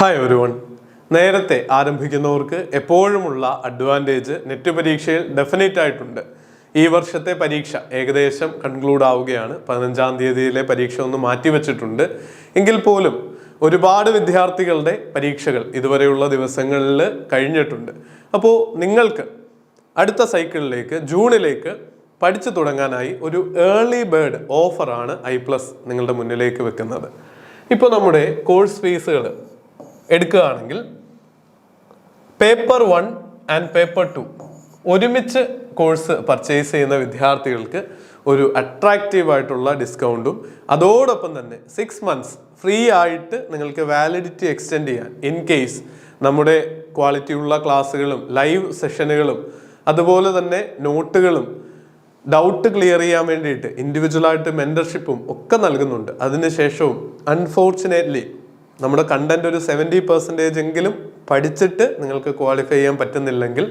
Hi everyone. നേരത്തെ ആരംഭിക്കുന്നവർക്ക് എപ്പോഴുമുള്ള advantage net പരീക്ഷയിൽ definite ആയിട്ടുണ്ട്. ഈ വർഷത്തെ പരീക്ഷ ഏകദേശം കൺക്ലൂഡ് ആവുകയാണ്. 15-ാം തീയതിയിലെ പരീക്ഷ ഒന്ന് മാറ്റിവെച്ചിട്ടുണ്ട്. എങ്കിൽ പോലും ഒരുപാട് വിദ്യാർത്ഥികളുടെ പരീക്ഷകൾ ഇതുവരെയുള്ള ദിവസങ്ങളിൽ കഴിഞ്ഞിട്ടുണ്ട്. അപ്പോൾ നിങ്ങൾക്ക് അടുത്ത സൈക്കിളിലേക്ക് ജൂണിലേക്ക് പഠിച്ചു തുടങ്ങാനായി ഒരു ഏർലി ബേർഡ് ഓഫറാണ് i+ നിങ്ങളുടെ മുന്നിലേക്ക് വെക്കുന്നത്. ഇപ്പോൾ നമ്മുടെ കോഴ്സ് ഫീസുകൾ എടുക്കുകയാണെങ്കിൽ പേപ്പർ 1 ആൻഡ് പേപ്പർ 2 ഒരുമിച്ച് കോഴ്സ് പർച്ചേസ് ചെയ്യുന്ന വിദ്യാർത്ഥികൾക്ക് ഒരു അട്രാക്റ്റീവ് ആയിട്ടുള്ള ഡിസ്കൗണ്ടും അതോടൊപ്പം തന്നെ 6 months ഫ്രീ ആയിട്ട് നിങ്ങൾക്ക് വാലിഡിറ്റി എക്സ്റ്റെൻഡ് ചെയ്യാൻ ഇൻ കേസ് നമ്മുടെ ക്വാളിറ്റി ഉള്ള ക്ലാസ്സുകളും ലൈവ് സെഷനുകളും അതുപോലെ തന്നെ നോട്ടുകളും ഡൗട്ട് ക്ലിയർ ചെയ്യാൻ വേണ്ടിയിട്ട് ഇൻഡിവിജ്വലായിട്ട് മെൻറ്റർഷിപ്പും ഒക്കെ നൽകുന്നുണ്ട്. അതിനുശേഷവും അൺഫോർച്ചുനേറ്റ്ലി നമ്മുടെ കണ്ടന്റ് ഒരു 70% എങ്കിലും പഠിച്ചിട്ട് നിങ്ങൾക്ക് ക്വാളിഫൈ ചെയ്യാൻ പറ്റുന്നില്ലെങ്കിൽ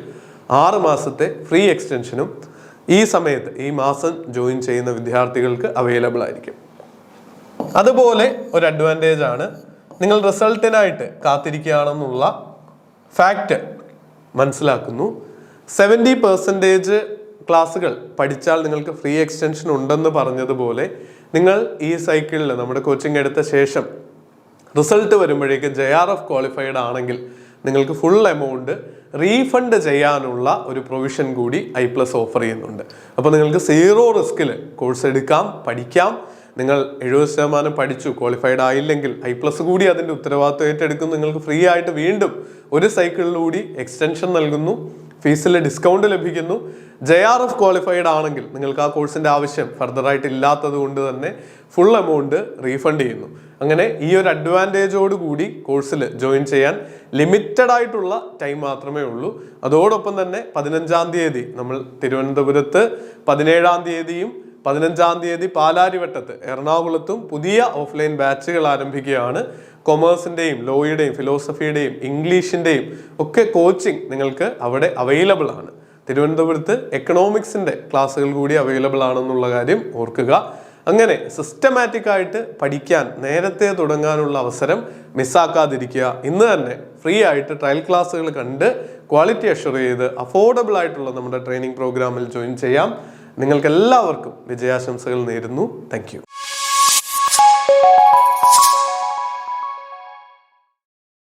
6 മാസത്തെ ഫ്രീ എക്സ്റ്റൻഷനും ഈ സമയത്ത് ഈ മാസം ജോയിൻ ചെയ്യുന്ന വിദ്യാർത്ഥികൾക്ക് അവൈലബിൾ ആയിരിക്കും. അതുപോലെ ഒരു അഡ്വാൻറ്റേജ് ആണ്, നിങ്ങൾ റിസൾട്ടിനായിട്ട് കാത്തിരിക്കുകയാണെന്നുള്ള ഫാക്റ്റ് മനസ്സിലാക്കുന്നു. 70% ക്ലാസ്സുകൾ പഠിച്ചാൽ നിങ്ങൾക്ക് ഫ്രീ എക്സ്റ്റൻഷൻ ഉണ്ടെന്ന് പറഞ്ഞതുപോലെ നിങ്ങൾ ഈ സൈക്കിളിൽ നമ്മുടെ കോച്ചിങ് എടുത്ത ശേഷം റിസൾട്ട് വരുമ്പോഴേക്ക് JRF ക്വാളിഫൈഡ് ആണെങ്കിൽ നിങ്ങൾക്ക് ഫുൾ എമൗണ്ട് റീഫണ്ട് ചെയ്യാനുള്ള ഒരു പ്രൊവിഷൻ കൂടി i+ ഓഫർ ചെയ്യുന്നുണ്ട്. അപ്പോൾ നിങ്ങൾക്ക് 0 റിസ്കിൽ കോഴ്സ് എടുക്കാം, പഠിക്കാം. നിങ്ങൾ 70% പഠിച്ചു ക്വാളിഫൈഡ് ആയില്ലെങ്കിൽ i+ കൂടി അതിൻ്റെ ഉത്തരവാദിത്വം ഏറ്റെടുക്കും. നിങ്ങൾക്ക് ഫ്രീ ആയിട്ട് വീണ്ടും ഒരു സൈക്കിളിലൂടി എക്സ്റ്റൻഷൻ നൽകുന്നു, ഫീസിൽ ഡിസ്കൗണ്ട് ലഭിക്കുന്നു. JRF ക്വാളിഫൈഡ് ആണെങ്കിൽ നിങ്ങൾക്ക് ആ കോഴ്സിൻ്റെ ആവശ്യം ഫർദറായിട്ട് ഇല്ലാത്തത് കൊണ്ട് തന്നെ ഫുൾ എമൗണ്ട് റീഫണ്ട് ചെയ്യുന്നു. അങ്ങനെ ഈ ഒരു അഡ്വാൻറ്റേജോട് കൂടി കോഴ്സിൽ ജോയിൻ ചെയ്യാൻ ലിമിറ്റഡ് ആയിട്ടുള്ള ടൈം മാത്രമേ ഉള്ളൂ. അതോടൊപ്പം തന്നെ 15-ാം തീയതി നമ്മൾ തിരുവനന്തപുരത്ത്, 17-ാം തീയതിയും 15-ാം തീയതി പാലാരിവട്ടത്ത് എറണാകുളത്തും പുതിയ ഓഫ്ലൈൻ ബാച്ചുകൾ ആരംഭിക്കുകയാണ്. കൊമേഴ്സിൻ്റെയും ലോയുടെയും ഫിലോസഫിയുടെയും ഇംഗ്ലീഷിൻ്റെയും ഒക്കെ കോച്ചിങ് നിങ്ങൾക്ക് അവിടെ അവൈലബിൾ ആണ്. തിരുവനന്തപുരത്ത് എക്കണോമിക്സിൻ്റെ ക്ലാസ്സുകൾ കൂടി അവൈലബിൾ ആണെന്നുള്ള കാര്യം ഓർക്കുക. അങ്ങനെ സിസ്റ്റമാറ്റിക് ആയിട്ട് പഠിക്കാൻ നേരത്തെ തുടങ്ങാനുള്ള അവസരം മിസ്സാക്കാതിരിക്കുക. ഇന്ന് തന്നെ ഫ്രീ ആയിട്ട് ട്രയൽ ക്ലാസ്സുകൾ കണ്ട് ക്വാളിറ്റി അഷ്വർ ചെയ്ത് അഫോർഡബിൾ ആയിട്ടുള്ള നമ്മുടെ ട്രെയിനിങ് പ്രോഗ്രാമിൽ ജോയിൻ ചെയ്യാം. നിങ്ങൾക്ക് എല്ലാവർക്കും വിജയാശംസകൾ നേരുന്നു. Thank you.